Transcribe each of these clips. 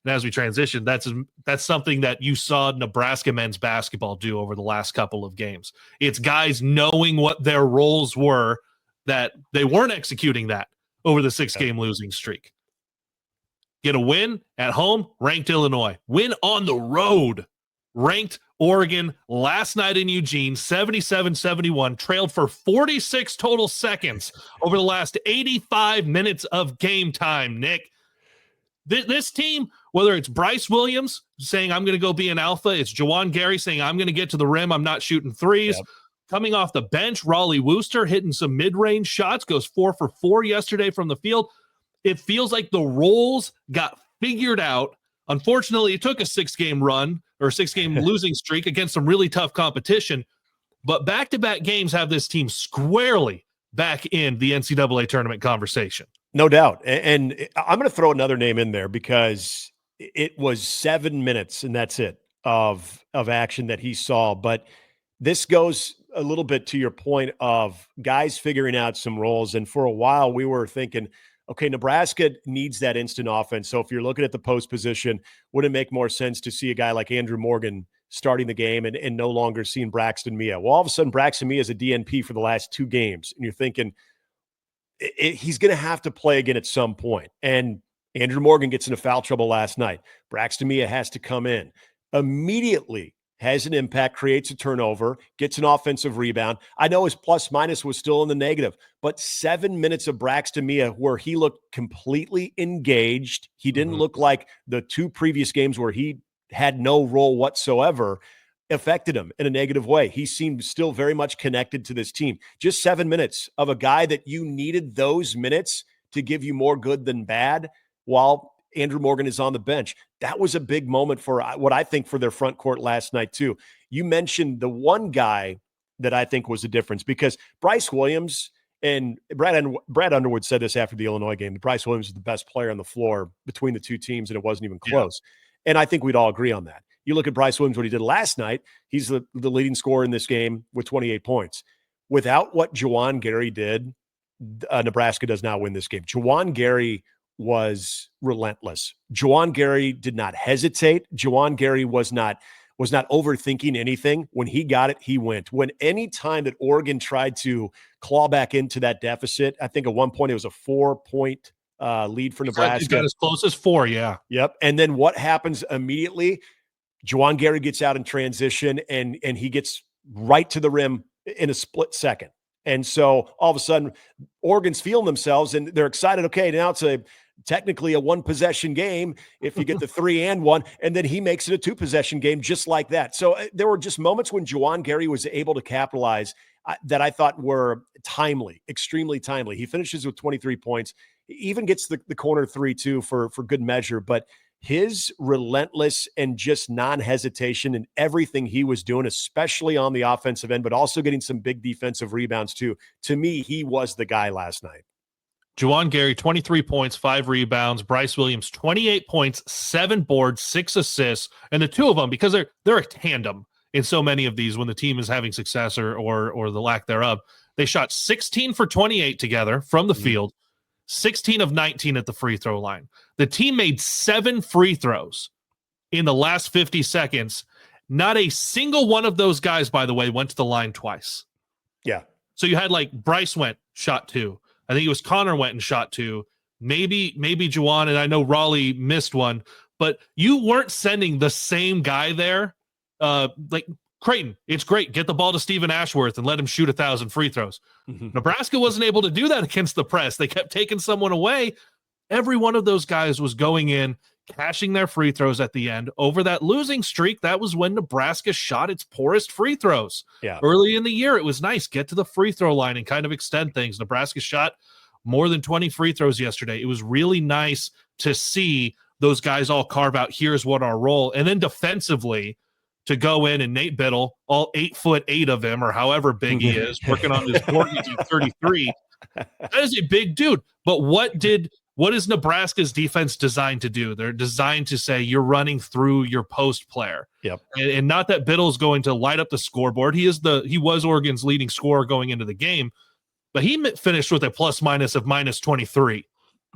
And as we transition, that's something that you saw Nebraska men's basketball do over the last couple of games. It's guys knowing what their roles were, that they weren't executing that over the 6-game losing streak. Get a win at home, ranked Illinois. Win on the road, ranked Oregon last night in Eugene, 77-71, trailed for 46 total seconds over the last 85 minutes of game time, Nick. This team, whether it's Bryce Williams saying, I'm going to go be an alpha, it's Juwan Gary saying, I'm going to get to the rim, I'm not shooting threes. Yep. Coming off the bench, Raleigh Wooster hitting some mid-range shots, goes 4 for 4 yesterday from the field. It feels like the roles got figured out. Unfortunately, it took a 6-game run or 6-game losing streak against some really tough competition, but back-to-back games have this team squarely back in the NCAA tournament conversation. No doubt. And I'm going to throw another name in there because it was 7 minutes, and that's it, of action that he saw. But this goes a little bit to your point of guys figuring out some roles. And for a while, we were thinking, okay, Nebraska needs that instant offense. So if you're looking at the post position, would it make more sense to see a guy like Andrew Morgan starting the game and no longer seeing Braxton Mia? Well, all of a sudden, Braxton Mia is a DNP for the last 2 games. And you're thinking, he's going to have to play again at some point. And Andrew Morgan gets into foul trouble last night. Braxton Mia has to come in. Immediately has an impact, creates a turnover, gets an offensive rebound. I know his plus-minus was still in the negative, but 7 minutes of Braxton Mia where he looked completely engaged. He didn't look like the 2 previous games where he had no role whatsoever, affected him in a negative way. He seemed still very much connected to this team. Just 7 minutes of a guy that you needed those minutes to give you more good than bad while Andrew Morgan is on the bench. That was a big moment for what I think for their front court last night too. You mentioned the one guy that I think was the difference, because Bryce Williams and Brad Underwood said this after the Illinois game, that Bryce Williams is the best player on the floor between the 2 teams, and it wasn't even close. Yeah. And I think we'd all agree on that. You look at Bryce Williams, what he did last night, he's the leading scorer in this game with 28 points. Without what Juwan Gary did, Nebraska does not win this game. Juwan Gary was relentless. Juwan Gary did not hesitate. Juwan Gary was not overthinking anything. When he got it, he went. When any time that Oregon tried to claw back into that deficit, I think at one point it was a 4-point lead for Nebraska. He got as close as 4, yeah. Yep. And then what happens immediately? Juwan Gary gets out in transition, and he gets right to the rim in a split second. And so all of a sudden, Oregon's feeling themselves, and they're excited. Okay, now it's technically a 1-possession game if you get the 3 and 1, and then he makes it a 2-possession game just like that. So there were just moments when Juwan Gary was able to capitalize that I thought were timely, extremely timely. He finishes with 23 points. He even gets the corner 3 too for good measure, but his relentless and just non-hesitation in everything he was doing, especially on the offensive end, but also getting some big defensive rebounds too. To me, he was the guy last night. Juwan Gary, 23 points, 5 rebounds. Bryce Williams, 28 points, 7 boards, 6 assists. And the 2 of them, because they're a tandem in so many of these when the team is having success or the lack thereof, they shot 16 for 28 together from the field, 16 of 19 at the free throw line. The team made 7 free throws in the last 50 seconds. Not a single one of those guys, by the way, went to the line twice. Yeah. So you had like Bryce went, shot 2. I think it was Connor went and shot 2. Maybe Juwan, and I know Raleigh missed one, but you weren't sending the same guy there. Like Creighton, it's great. Get the ball to Stephen Ashworth and let him shoot 1,000 free throws. Nebraska wasn't able to do that against the press. They kept taking someone away. Every one of those guys was going in, cashing their free throws at the end. Over that losing streak, that was when Nebraska shot its poorest free throws. Yeah. Early in the year, it was nice. Get to the free throw line and kind of extend things. Nebraska shot more than 20 free throws yesterday. It was really nice to see those guys all carve out, here's what our role. And then defensively, to go in and Nate Biddle, all 8'8" of him, or however big he is, working on his board, he's at 33. That is a big dude. But what is Nebraska's defense designed to do? They're designed to say you're running through your post player. Yep. And not that Biddle's going to light up the scoreboard. He was Oregon's leading scorer going into the game, but he finished with a plus minus of minus 23.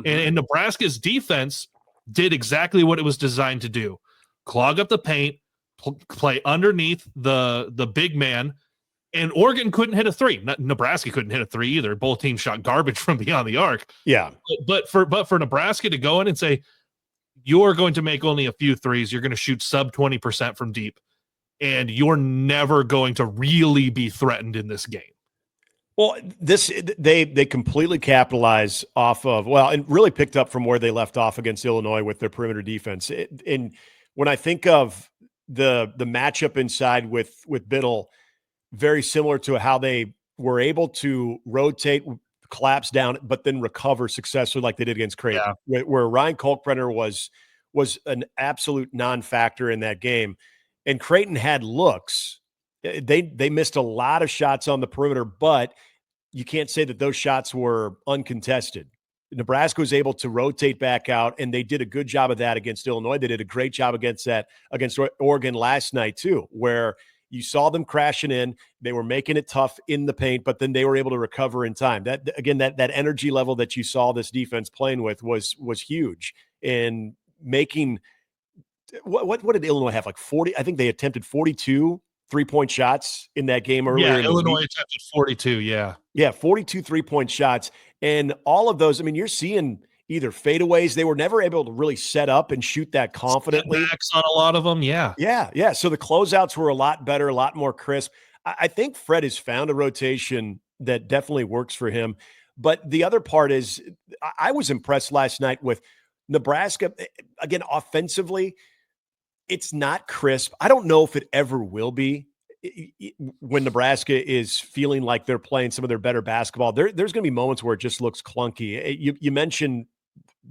And Nebraska's defense did exactly what it was designed to do: clog up the paint, play underneath the big man. And Oregon couldn't hit a three. Nebraska couldn't hit a three either. Both teams shot garbage from beyond the arc. Yeah. But for Nebraska to go in and say, you're going to make only a few threes, you're going to shoot sub 20% from deep, and you're never going to really be threatened in this game. Well, they completely capitalize off of, and really picked up from where they left off against Illinois with their perimeter defense. And when I think of the matchup inside with Biddle, very similar to how they were able to rotate, collapse down, but then recover successfully like they did against Creighton, where Ryan Kalkbrenner was an absolute non-factor in that game. And Creighton had looks. They missed a lot of shots on the perimeter, but you can't say that those shots were uncontested. Nebraska was able to rotate back out, and they did a good job of that against Illinois. They did a great job against Oregon last night too, where you saw them crashing in. They were making it tough in the paint, but then they were able to recover in time. That energy level that you saw this defense playing with was huge in making. What did Illinois have? Like 40? I think they attempted 42 3-point shots in that game earlier. Yeah, Illinois attempted 42. Yeah, 42 3-point shots, and all of those. I mean, you're seeing either fadeaways. They were never able to really set up and shoot that confidently. Step-backs on a lot of them. Yeah. So the closeouts were a lot better, a lot more crisp. I think Fred has found a rotation that definitely works for him. But the other part is, I was impressed last night with Nebraska. Again, offensively, it's not crisp. I don't know if it ever will be when Nebraska is feeling like they're playing some of their better basketball. There's going to be moments where it just looks clunky. You mentioned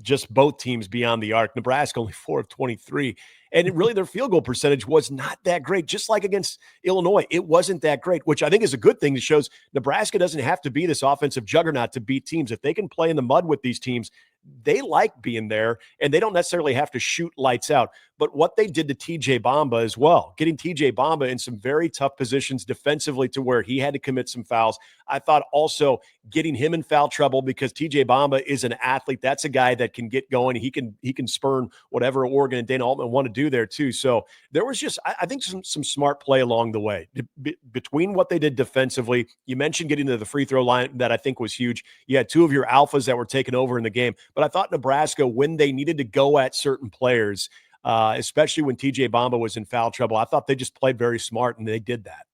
just both teams beyond the arc. Nebraska only 4 of 23. And really their field goal percentage was not that great. Just like against Illinois, it wasn't that great, which I think is a good thing. That shows Nebraska doesn't have to be this offensive juggernaut to beat teams. If they can play in the mud with these teams, they like being there, and they don't necessarily have to shoot lights out. But what they did to TJ Bamba as well, getting TJ Bamba in some very tough positions defensively to where he had to commit some fouls. I thought also getting him in foul trouble, because TJ Bamba is an athlete. That's a guy that can get going. He can spurn whatever Oregon and Dana Altman want to do there too. So there was just, I think, some smart play along the way between what they did defensively. You mentioned getting to the free throw line. That I think was huge. You had two of your alphas that were taken over in the game. But I thought Nebraska, when they needed to go at certain players, especially when TJ Bamba was in foul trouble, I thought they just played very smart, and they did that.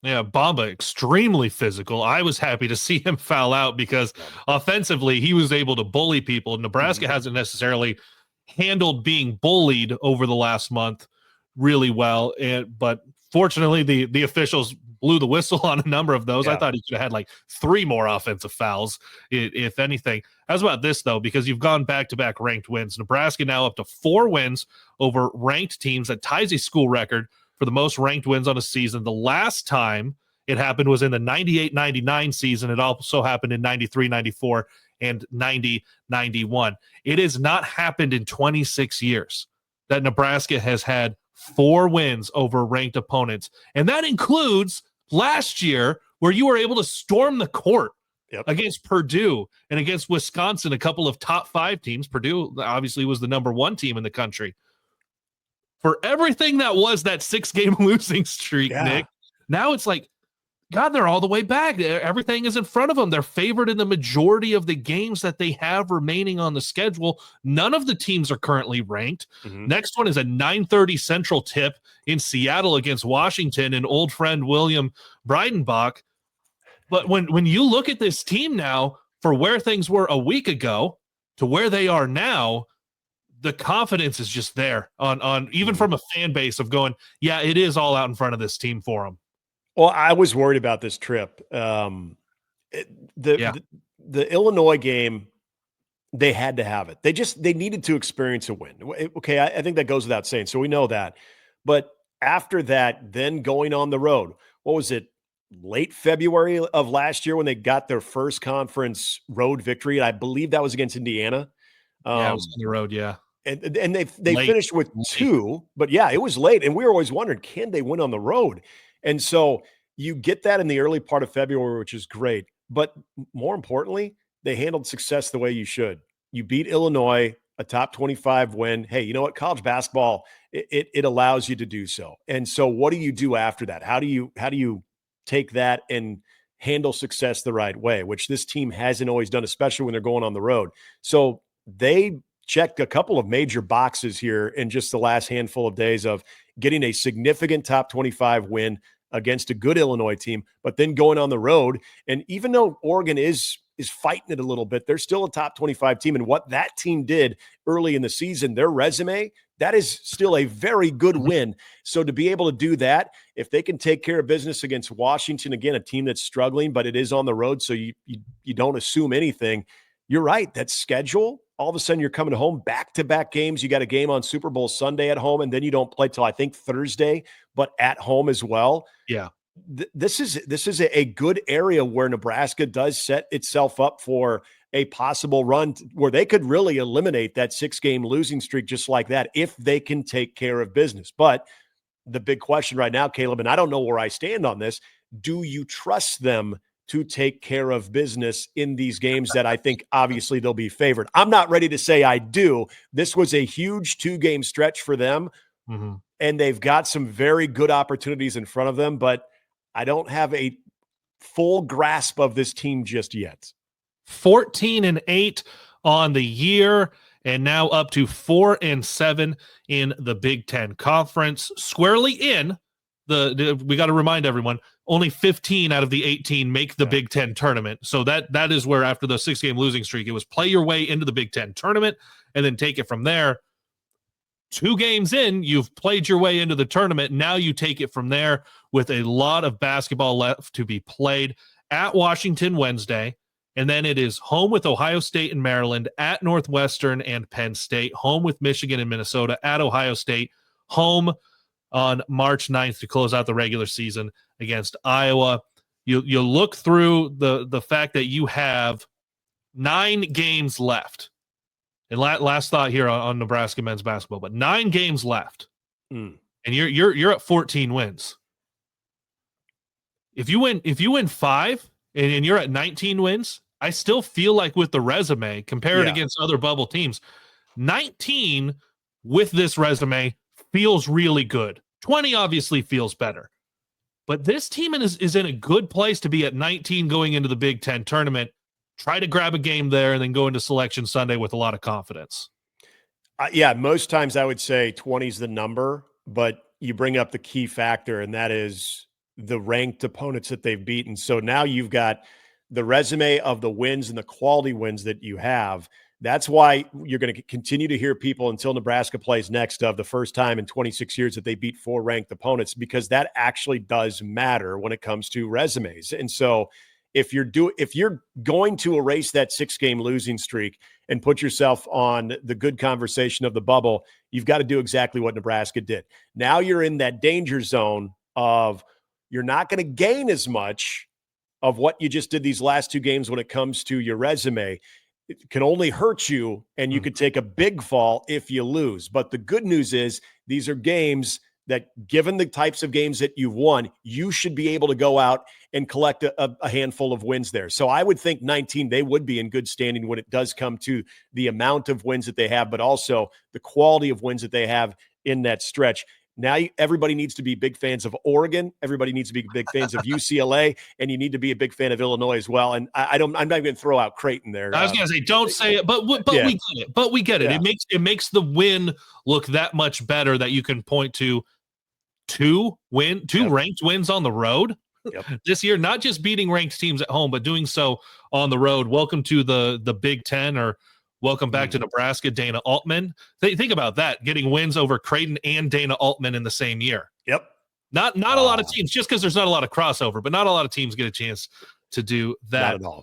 Yeah, Bamba, extremely physical. I was happy to see him foul out, because offensively, he was able to bully people. Nebraska hasn't necessarily handled being bullied over the last month really well. But fortunately, the officials blew the whistle on a number of those. I thought he could have had like 3 more offensive fouls, if anything. How's about this, though? Because you've gone back-to-back ranked wins. Nebraska now up to 4 wins over ranked teams. That ties a school record for the most ranked wins on a season. The last time it happened was in the 98-99 season. It also happened in 93-94 and 90-91. It has not happened in 26 years that Nebraska has had 4 wins over ranked opponents. And that includes last year, where you were able to storm the court against Purdue and against Wisconsin, a couple of top 5 teams. Purdue obviously was the number 1 team in the country. For everything that was that 6-game losing streak, Nick, now it's like, God, they're all the way back. Everything is in front of them. They're favored in the majority of the games that they have remaining on the schedule. None of the teams are currently ranked. Next one is a 9:30 Central tip in Seattle against Washington and old friend William Breidenbach. But when you look at this team now, for where things were a week ago to where they are now, the confidence is just there on even from a fan base of going, yeah, it is all out in front of this team for them. Well, I was worried about this trip. The Illinois game, they had to have it. They needed to experience a win. Okay, I think that goes without saying. So we know that. But after that, then going on the road, what was it, late February of last year when they got their first conference road victory? And I believe that was against Indiana. It was on the road, yeah. And they finished with 2. But, yeah, it was late. And we were always wondering, can they win on the road? And so you get that in the early part of February, which is great. But more importantly, they handled success the way you should. You beat Illinois a top 25 win, hey, you know what? College basketball, it allows you to do so. And so what do you do after that? How do you take that and handle success the right way, which this team hasn't always done, especially when they're going on the road. So they checked a couple of major boxes here in just the last handful of days of getting a significant top 25 win against a good Illinois team, but then going on the road. And even though Oregon is fighting it a little bit, they're still a top 25 team. And what that team did early in the season, their resume, that is still a very good win. So to be able to do that, if they can take care of business against Washington, again, a team that's struggling, but it is on the road, so you don't assume anything. You're right. That schedule, all of a sudden you're coming home, back-to-back games. You got a game on Super Bowl Sunday at home, and then you don't play till I think Thursday, but at home as well. Yeah. This is a good area where Nebraska does set itself up for a possible run where they could really eliminate that 6-game losing streak just like that if they can take care of business. But the big question right now, Kaleb, and I don't know where I stand on this, do you trust them to take care of business in these games that I think obviously they'll be favored? I'm not ready to say I do. This was a huge 2-game stretch for them, and they've got some very good opportunities in front of them, but I don't have a full grasp of this team just yet. 14-8 on the year, and now up to 4-7 in the Big Ten Conference. Squarely in we got to remind everyone, only 15 out of the 18 make the Big Ten tournament. So that is where, after the 6-game losing streak, it was play your way into the Big Ten tournament and then take it from there. 2 games in, you've played your way into the tournament. Now you take it from there with a lot of basketball left to be played. At Washington Wednesday, and then it is home with Ohio State and Maryland, at Northwestern and Penn State, home with Michigan and Minnesota, at Ohio State, home on March 9th to close out the regular season against Iowa. You look through the fact that you have 9 games left. And last thought here on Nebraska men's basketball, but 9 games left, and you're at 14 wins. If you win 5 and you're at 19 wins, I still feel like with the resume compared against other bubble teams, 19 with this resume feels really good. 20 obviously feels better, but this team is in a good place to be at 19 going into the Big Ten tournament. Try to grab a game there and then go into Selection Sunday with a lot of confidence. Most times I would say 20 is the number, but you bring up the key factor, and that is the ranked opponents that they've beaten. So now you've got the resume of the wins and the quality wins that you have. That's why you're going to continue to hear people until Nebraska plays next of the first time in 26 years that they beat 4 ranked opponents, because that actually does matter when it comes to resumes. And so if you're going to erase that 6-game losing streak and put yourself on the good conversation of the bubble, you've got to do exactly what Nebraska did. Now you're in that danger zone of you're not going to gain as much of what you just did these last 2 games when it comes to your resume. It can only hurt you, and you could take a big fall if you lose. But the good news is these are games that, given the types of games that you've won, you should be able to go out and collect a handful of wins there. So I would think 19, they would be in good standing when it does come to the amount of wins that they have, but also the quality of wins that they have in that stretch. Now everybody needs to be big fans of Oregon. Everybody needs to be big fans of UCLA, and you need to be a big fan of Illinois as well. And I'm not going to throw out Creighton there. I was going to say, don't say it, but we get it. But we get it. It makes the win look that much better that you can point to 2 ranked wins on the road this year, not just beating ranked teams at home, but doing so on the road. Welcome to the Big Ten, or welcome back to Nebraska, Dana Altman. Think about that, getting wins over Creighton and Dana Altman in the same year. Yep. Not a lot of teams, just because there's not a lot of crossover, but not a lot of teams get a chance to do that. Not at all.